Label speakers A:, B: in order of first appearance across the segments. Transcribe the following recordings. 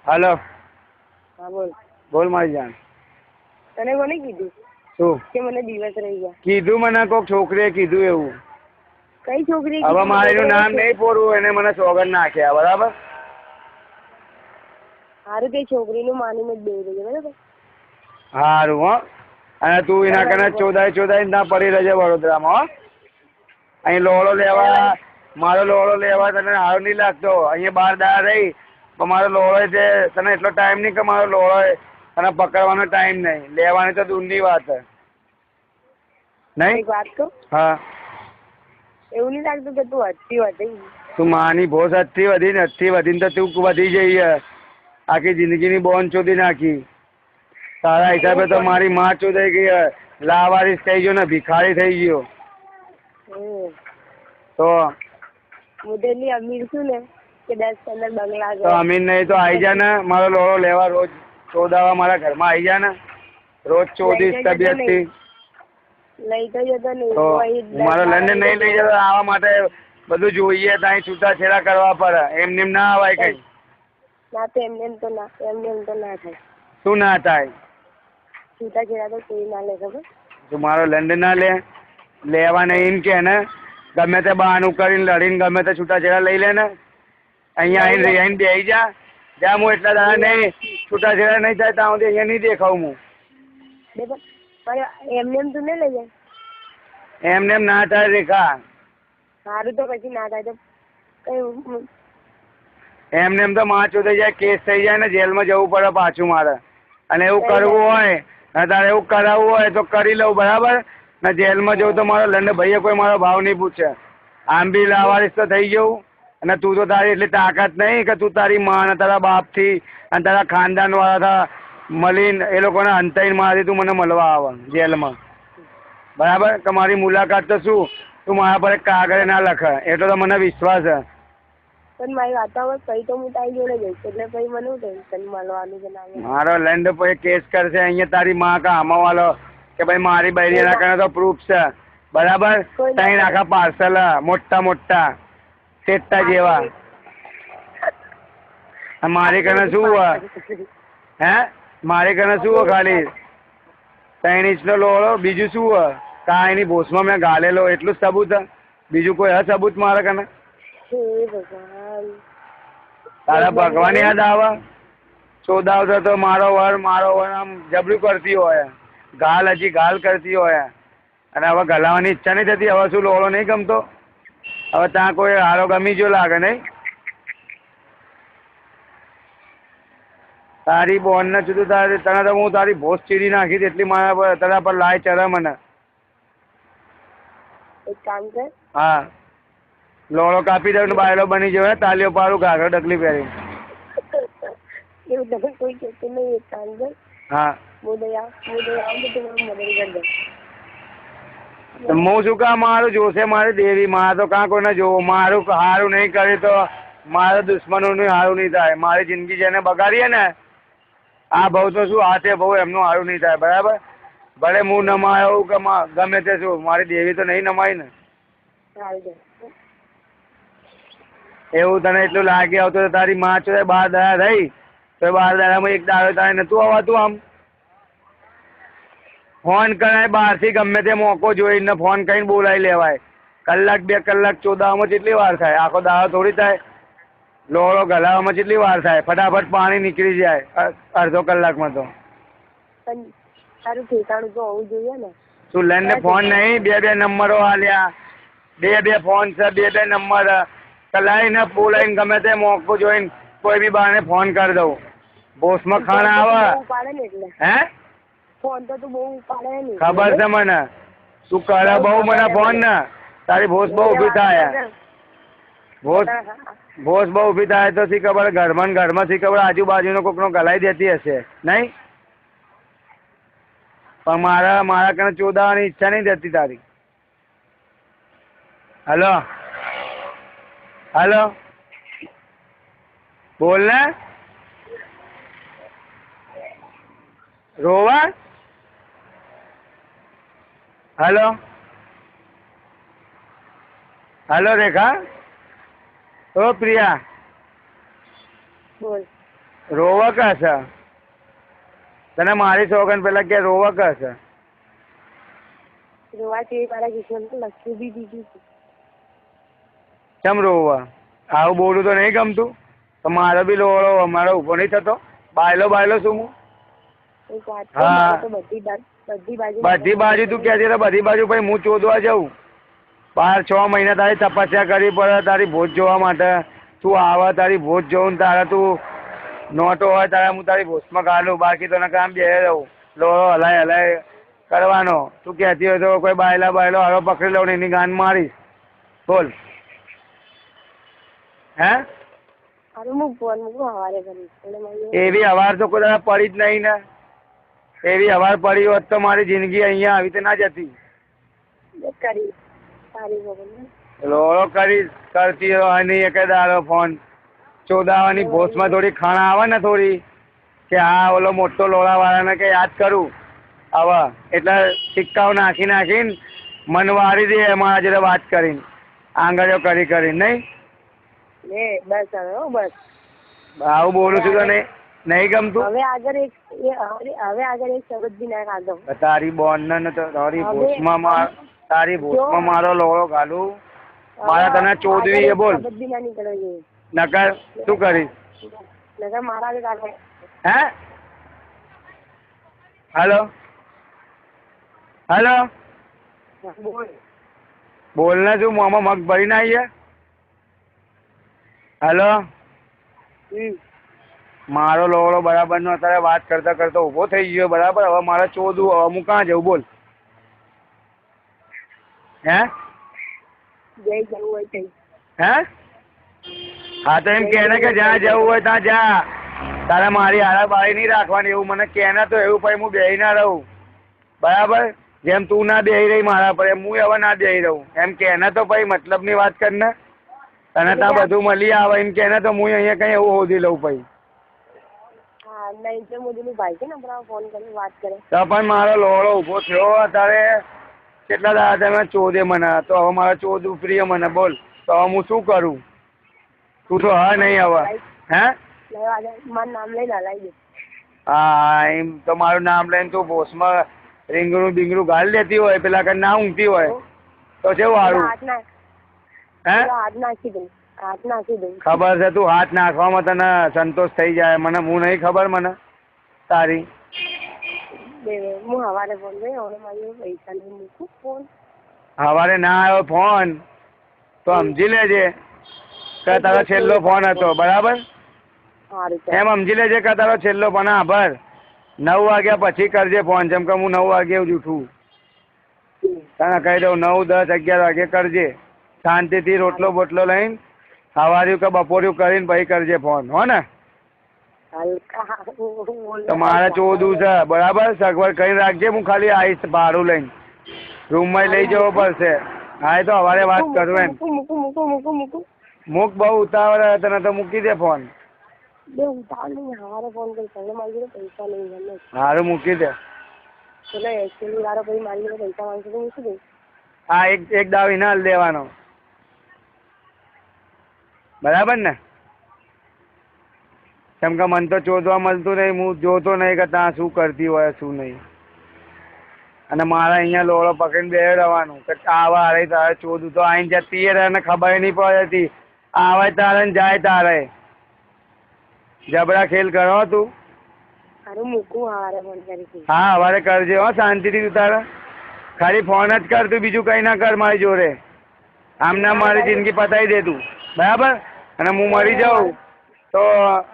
A: હાલો.
B: હા બોલ.
A: બોલ મારી જાન.
B: તને કોને કીધું
A: શું
B: કે મને દિવસ રહી ગયા?
A: કીધું મને કોક છોકરીએ કીધું એવું.
B: કઈ છોકરીએ
A: હવે
B: કીધું?
A: મારું નામ નહીં પોરવું, એને મને સોગંદ નાખ્યા. બરાબર.
B: સારું તે છોકરીનું માનીને જ બેસી રહેજે બરાબર.
A: સારું હો. અને તું એના કને ચોદાય ના પડી રહેજે વડોદરામાં. હો અહીં લોળો લેવા, મારો લોળો લેવા તને સારો નહીં લાગતો. અહીંયા 12 દાડા રહી પણ મારો લોળો છે, તને એટલો ટાઈમ નહીં કે મારો લોળો તને પકડવાનો ટાઈમ નહીં. લેવાની તો દૂરની વાત નહીં.
B: એક વાત કહું?
A: હા.
B: એવું નહીં લાગતું કે તું હદથી વધી?
A: તું માની ભોસ હદથી વધીને તો તું વધી જઈએ. આખી જિંદગીની બોન ચોદી નાખી. તારા હિસાબે તો મારી માં ચોદાઈ ગઈ. લાવારીસ થઈ ગયો ને ભિખારી થઈ ગયો. તો
B: મોટેલી અમીર છું ને કે 10-15 બંગલા
A: તો અમીર નહીં તો આવી જા ને મારો લોળો લેવા, રોજ ચોદાવા મારા ઘરમાં આવી જા ને. રોજ ચોદીશ તબિયતથી.
B: લઈ તો જતો નહીં.
A: મારો લંડન નહીં લઈ જતો. આવા માટે બધું જોઈએ ત્યાં છૂટાછેડા કરવા પડે. એમને ના આવાય કઈ.
B: ના તો એમને તો ના થાય.
A: શું ના થાય?
B: છૂટાછેડા તો કોઈ ના લે. ખબર?
A: તું મારો લંડન ના લેવા નહીં કે ને ગમે તે બહાનું કરીને લડીને ગમે તે છૂટાછેડા લઈ લે ને. અહીંયા આવીને બેસી જા. જ્યાં હું એટલા દાડા નહીં છૂટાછેડા નહીં થાય ત્યાં સુધી અહીંયા નહીં દેખાવું હું.
B: એમને તું નહીં લઈ જાય.
A: એમને ના થાય રેખા.
B: સારું તો પછી ના થાય તો કઈ
A: એમને તો માં ચોદાઈ જાય, કેસ થઈ જાય ને જેલમાં જવું પડે પાછું મારે. અને એવું કરવું હોય ને તારે એવું કરાવવું હોય તો કરી લઉં. બરાબર ને જેલમાં જવું તો મારો લંડન ભાઈએ કોઈ મારો ભાવ નહીં પૂછે. આમ બી લાવારીસ તો થઈ જવું. અને તું તો તારી એટલી તાકાત નહીં કે તું તારી માં અને તારા બાપથી અને તારા ખાનદાન વાળા મળીને એ લોકોને અંતાઈને મારી તું મને મળવા આવે જેલમાં. બરાબર કે મારી મુલાકાત તો શું તું મારા પર એક કાગળે ના લખે એટલો તો મને વિશ્વાસ છે.
B: પણ મારી વાતાવરણ કઈ તો હું તારી જોડે જઈશ એટલે પછી મને ટેન્શન મળવાનું છે ના.
A: મારો લેન્ડ પછી કેસ કરશે અહીંયા તારી માં કા આમાવાલો કે ભાઈ મારી બૈરીના કારણે તો પ્રૂફ છે. બરાબર. ત્યાં આખા પાર્સલ મોટા સેટ્ટા જેવા. મારી કને શું હોય? મારી કને શું હોય? ખાલી 3 ઇંચનો લોળો. બીજું શું હોય? કાંઈની ભોસમાં મેં ગાલેલો એટલું જ સબૂત. બીજું કોઈ સબૂત મારા કને? તારા ભગવાન યાદ આવે? ચોદાવતો તો મારો વર આમ જબરું કરતી હોય. હજી ગાલ કરતી હોય. અને હવે ગલાવાની ઈચ્છા નહીં થતી. હવે શું લોળો નહીં ગમતો? હવે ત્યાં કોઈ હારો ગમી જો લાગે નહીં. તારી બોન ને જુદું તને તો હું તારી ભોસ ચીરી નાખી એટલી મારા પર તારા પર લાય ચરે મને.
B: એક કામ કર.
A: હા. લોળો કાપી દઉં ને બાયલો બની જવાય. તાલીઓ પાડું ઘાઘરો ડગલી પહેરી.
B: એવું તમે કોઈ કહેતું નહીં. એક કામ કર.
A: હા.
B: હું
A: શું કામ મારું જોશે મારી દેવી? મારે તો કાં કોઈને જોવું. મારું સારું નહીં કર્યું તો મારા દુશ્મનોનું સારું નહીં થાય. મારી જિંદગી જેને બગાડીએ ને આ બહુ તો શું હાથે બહુ એમનું સારું નહીં થાય. બરાબર. ભલે હું નમાયો કે ગમે તે શું મારી દેવી તો નહીં નમાય ને. એવું તને એટલું લાગે આવતું તો તારી માં છો 12 દાડા રહી તો 12 દાડામાં એક દાડો તારે નતું આવતું. આમ ફોન કરાય બહારથી ગમે તે મોકો જોઈને ફોન કરીને બોલાવી લેવાય. 1-2 કલાક ચોદાવામાં કેટલી વાર થાય? આખો દાડો થોડી થાય. લોળો ગલાવામાં કેટલી વાર થાય? ફટાફટ પાણી નીકળી જાય અડધો કલાકમાં તો.
B: તારું ઠેકાણું તો હોવું જોઈએ ને.
A: તું લઈને ફોન નહીં 2 નંબરો આલ્યા. 2 ફોન છે 2 નંબર કલાઈને બોલાવીને ગમે તે મોકો જોઈને કોઈ બી બાને ફોન કરી દઉં. બોસમાં ખાણ આવે. હે
B: ફોન તો તું બહુ ઉપાડે ને.
A: ખબર છે મને. તું કરે બહુ મને ફોન ને તારી ભોસ બહુ ઊભી થાય. ભોસ બહુ ઊભી થાય તો શી ખબર ઘરમાં શી ખબર આજુબાજુનો કોકનો ગલાઈ દેતી હશે નહીં. પણ મારા કને ચોદાવાની ઈચ્છા નહીં થતી તારી. હલો બોલ ને. રોવા. હલો રેખા. ઓ પ્રિયા.
B: બોલ.
A: રોવા કશે તને મારી સોગન પેલા કે રોવા કશે
B: રોવા જેવી મારા કિસ્મત લખ્યું બી દીધું છે.
A: કેમ રોવા? આવું બોલું તો નહીં ગમતું? તો મારો બી લોળો અમારો ઊભો નહીં થતો? બાયલો શું હું?
B: એક વાત
A: હા.
B: તો
A: બધી બાજુ તું કહે છે તો બધી બાજુ પછી હું ચોદવા જાઉં? 5-6 મહિના તારી તપસ્યા કરવી પડે તારી ભોજ જોવા માટે. તું આવે તારી ભોજ જોઉં તારે તું નોટો હોય તારે હું તારી ભોજમાં ગાલું. બાકી તો કામ બે રહું લોળો હલાય કરવાનો. તું કહેતી હોય તો કોઈ બાયલો હારો પકડી લઉં ને એની ગાન મારીશ. બોલ. હે
B: હારું હું ફોન મૂકું હવારે કરીશ. એટલે મારી
A: એવી અવાર તો કોઈ દાડા પડી જ નહીં ને. એવી અવાર પડી હોત તો મારી જિંદગી અહીંયા આવી તો ના જતી.
B: કરીશ સારી બરોબર.
A: લોળો કરતી હોય નહીં એક દાડો ફોન. ચોદાવાની ભોસમાં થોડી ખાણા આવે ને થોડી કે હા ઓલો મોટો લોળાવાળાને કે યાદ કરું હવે એટલે સિક્કાઓ નાખીને મન વાળી દે મારા જોડે વાત કરીને આંગળીઓ કરીને નહીં.
B: બસ હવે હો બસ.
A: આવું બોલું છું તો નહીં ગમતું?
B: હવે આગળ એક શબ્દ બી ના કાઢો.
A: તારી બોન ને તારી ભોસમાં મારો લોળો ઘાલું મારા તને ચોદવી એ બોલ.
B: શબ્દ બી ના નીકળવો જોઈએ.
A: નકર શું કરીશ?
B: નકર મારા જ કાઢો.
A: હે હેલો
B: બોલ.
A: બોલ ને શું મોંમાં મગ ભરી ના આવીએ? હેલો મારો લોળો બરાબર નો અત્યારે વાત કરતા ઊભો થઈ ગયો બરાબર. હવે મારે ચોદવું હવે હું ક્યાં જવું બોલ? હે
B: જવું હોય તો
A: હે હા તો એમ કે ને કે જ્યાં જવું હોય ત્યાં જા. તારે મારી હારા બાળી નહીં રાખવાની એવું મને કે ને તો એવું પછી હું બેહી ના રહું બરાબર. જેમ તું ના બેહી રહી મારા પર એમ હું હવે ના બેહી રહું. એમ કે ને તો પછી મતલબની વાત કર ને. તને ત્યાં બધું મળી આવે એમ કે ને તો હું અહીંયા કઈ એવું શોધી લઉં પછી.
B: હા નરેન્દ્ર મોદીનો ભાઈ છે ને હમણાં ફોન કરીને વાત કરે.
A: તો પણ મારો લોળો ઊભો થયો અત્યારે કેટલા દાડા તમે ચોદે મને તો હવે મારે ચોદવું પ્રિય મને બોલ. તો હવે હું શું કરું? તું તો હા નહીં હવે હે
B: મારું નામ લઈને હલાવી દે.
A: હા એમ તો મારું નામ લઈને તું ભોસમાં રીંગણું બીંગણું ગાળી લેતી હોય પેલા કઈ ના ઊંઘતી હોય તો કેવું સારું? હે
B: હાથ નાખી દઉં.
A: ખબર છે તું હાથ નાખવામાં તને સંતોષ થઈ જાય. મને હું નહીં ખબર મને તારી.
B: હું હવારે ફોન કર્યો હવે મારી પૈસા નહીં મૂકું ફોન.
A: સવારે ના આવ્યો ફોન તો સમજી લેજે કે તારો છેલ્લો ફોન હતો બરાબર. એમ સમજી લેજે કે તારો છેલ્લો ફોન. આભાર 9 વાગ્યા પછી કરજે ફોન. જેમ કે હું 9 વાગે જ ઉઠું તને કહી દઉં 9, 10, 11 વાગે કરજે. શાંતિથી રોટલો બોટલો લઈને સવાર્યું કે બપોર્યું કરીને પછી કરજે ફોન હો ને. તો મારે ચોદું છે બરાબર. સગવડ કરીને રાખજે. હું ખાલી આવીશ ભાડું લઈને. રૂમમાં લઈ જવો પડશે. હા એ તો સવારે વાત કરું એમ. મૂક બહુ ઉતાવળ તને તો મૂકી દે ફોન. સારું મૂકી દે. હા એક દાવ ઇનાલ દેવાનો બરાબર ને. કેમ કે મને તો ચોદવા મળતું નહીં. હું જોતો નહીં કે ત્યાં શું કરતી હોય શું નહીં. અને મારે અહીંયા લોળો પકડીને બે રહેવાનું કે આવા હારે તારે ચોદું તો આઈને જતી રહે ને ખબર નહીં પડતી. આવે તારે ને જાય તારે. જબરા ખેલ કરો તું. હા સવારે કરજે હો શાંતિથી. તું તારે ખાલી ફોન જ કર. તું બીજું કઈ ના કર મારી જોડે. આમ ના મારી જિંદગી પતાવી દે તું બરાબર. અને હું મરી જાઉં તો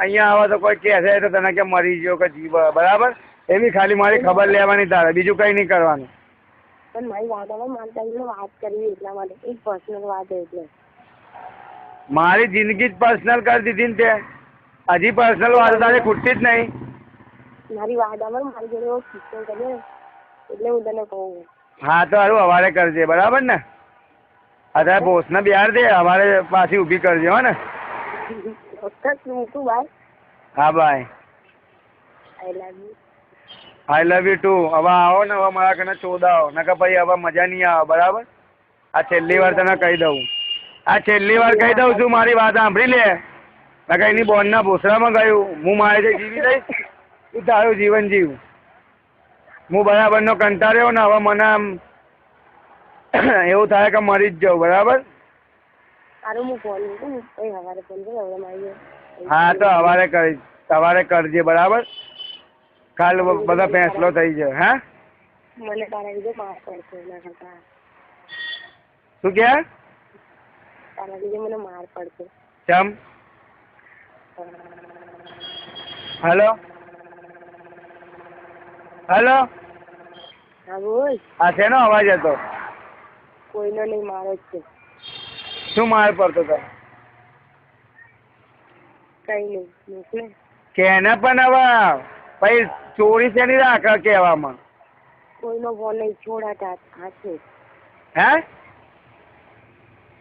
A: અહીંયા આવે તો કોઈ કહેશે તો તને કે મરી ગયો કે જીવ બરાબર. એવી ખાલી મારી ખબર લેવાની તારે. બીજું કઈ નહીં કરવાનું.
B: પણ મારી વાત કરવી એટલા માટે એક પર્સનલ વાત એટલે
A: મારી જિંદગી જ પર્સનલ કરી દીધી ને તે. હજી પર્સનલ વાત તારે ખૂટતી જ નહીં.
B: મારી વાત મારી જોડે એવો કિસ્સો કર્યો એટલે હું તને કહું.
A: હા તો સારું સવારે કરજે બરાબર ને. અત્યારે ભોસને બિહાર દે સવારે પાછી ઊભી કરજે હો ને.
B: મૂકું બાય.
A: હા bye. I love you too. હવે આવો ને હવે મારા કને ચોદાવો નકર પછી હવે મજા નહીં આવે બરાબર. આ છેલ્લી વાર તને કહી દઉં. આ છેલ્લી વાર કહી દઉં છું. મારી વાત સાંભળી લે. નકર એની બોનના ભોસડામાં ગયું હું મારે જે જીવી લઈશ તું તારું જીવન જીવ. હું બરાબરનો કંટાળ્યો ને હવે મને આમ એવું થાય કે મરી જ જાઉં. બરાબર.
B: સારું હું ફોન કરું પછી સવારે ફોન કરું હવે મારી
A: હા તો સવારે કરજે. બરાબર. કાલ બધા ફેંસલો થઈ જાય. હા
B: મને તારા લીધે માર પડશે એના કરતા
A: શું કે
B: તારા લીધે મને માર પડશે.
A: ચમ હેલો હેલો
B: હા બોલ.
A: આ શેનો અવાજ હતો?
B: કોઈનો નહીં મારો જ છે.
A: શું માર પડતો હતો?
B: કઈ નહીં મોકલે
A: કેને પણ હવે પછી ચોરી શેની રાખ કહેવામાં.
B: કોઈનો ફોન નહીં છોડાતા હા છે.
A: હે